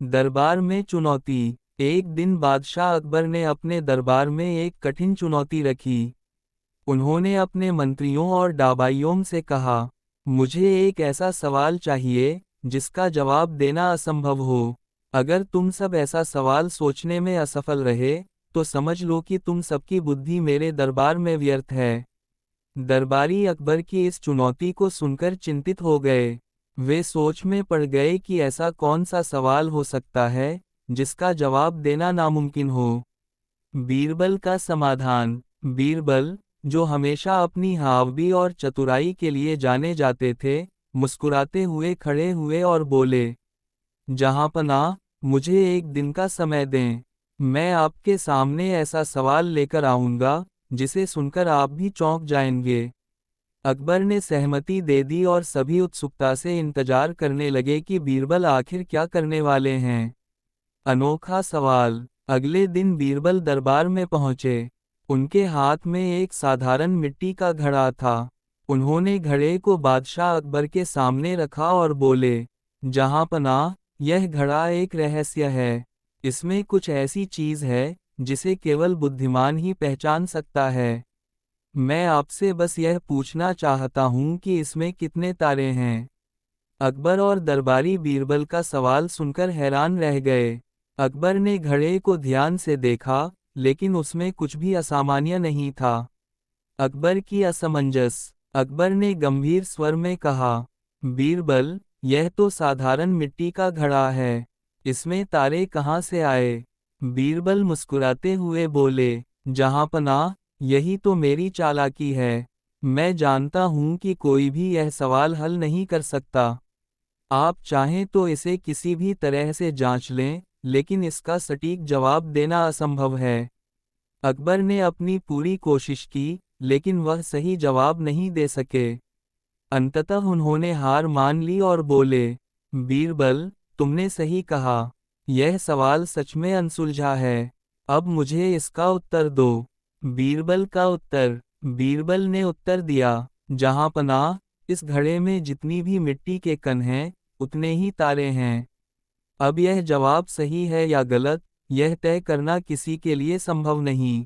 दरबार में चुनौती। एक दिन बादशाह अकबर ने अपने दरबार में एक कठिन चुनौती रखी। उन्होंने अपने मंत्रियों और डाबाइयों से कहा, मुझे एक ऐसा सवाल चाहिए जिसका जवाब देना असंभव हो। अगर तुम सब ऐसा सवाल सोचने में असफल रहे, तो समझ लो कि तुम सबकी बुद्धि मेरे दरबार में व्यर्थ है। दरबारी अकबर की इस चुनौती को सुनकर चिंतित हो गए। वे सोच में पड़ गए कि ऐसा कौन सा सवाल हो सकता है जिसका जवाब देना नामुमकिन हो। बीरबल का समाधान। बीरबल, जो हमेशा अपनी हावभी और चतुराई के लिए जाने जाते थे, मुस्कुराते हुए खड़े हुए और बोले, जहाँपनाह, मुझे एक दिन का समय दें। मैं आपके सामने ऐसा सवाल लेकर आऊंगा जिसे सुनकर आप भी चौंक जाएंगे। अकबर ने सहमति दे दी और सभी उत्सुकता से इंतजार करने लगे कि बीरबल आखिर क्या करने वाले हैं। अनोखा सवाल। अगले दिन बीरबल दरबार में पहुंचे। उनके हाथ में एक साधारण मिट्टी का घड़ा था। उन्होंने घड़े को बादशाह अकबर के सामने रखा और बोले, जहाँपनाह, यह घड़ा एक रहस्य है। इसमें कुछ ऐसी चीज है जिसे केवल बुद्धिमान ही पहचान सकता है। मैं आपसे बस यह पूछना चाहता हूँ कि इसमें कितने तारे हैं। अकबर और दरबारी बीरबल का सवाल सुनकर हैरान रह गए। अकबर ने घड़े को ध्यान से देखा, लेकिन उसमें कुछ भी असामान्य नहीं था। अकबर की असमंजस। अकबर ने गंभीर स्वर में कहा, बीरबल, यह तो साधारण मिट्टी का घड़ा है। इसमें तारे कहाँ से आए? बीरबल मुस्कुराते हुए बोले, जहाँपनाह, यही तो मेरी चालाकी है। मैं जानता हूँ कि कोई भी यह सवाल हल नहीं कर सकता। आप चाहें तो इसे किसी भी तरह से जांच लें, लेकिन इसका सटीक जवाब देना असंभव है। अकबर ने अपनी पूरी कोशिश की, लेकिन वह सही जवाब नहीं दे सके। अंततः उन्होंने हार मान ली और बोले, बीरबल, तुमने सही कहा। यह सवाल सच में अनसुलझा है। अब मुझे इसका उत्तर दो। बीरबल का उत्तर। बीरबल ने उत्तर दिया, जहाँपनाह, इस घड़े में जितनी भी मिट्टी के कण हैं, उतने ही तारे हैं। अब यह जवाब सही है या गलत, यह तय करना किसी के लिए संभव नहीं,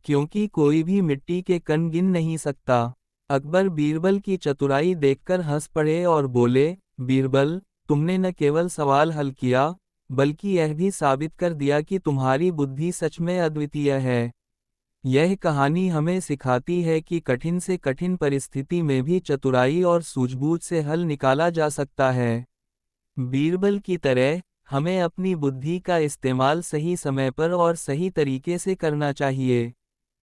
क्योंकि कोई भी मिट्टी के कण गिन नहीं सकता। अकबर बीरबल की चतुराई देखकर हंस पड़े और बोले, बीरबल, तुमने न केवल सवाल हल किया, बल्कि यह भी साबित कर दिया कि तुम्हारी बुद्धि सच में अद्वितीय है। यह कहानी हमें सिखाती है कि कठिन से कठिन परिस्थिति में भी चतुराई और सूझबूझ से हल निकाला जा सकता है। बीरबल की तरह हमें अपनी बुद्धि का इस्तेमाल सही समय पर और सही तरीके से करना चाहिए।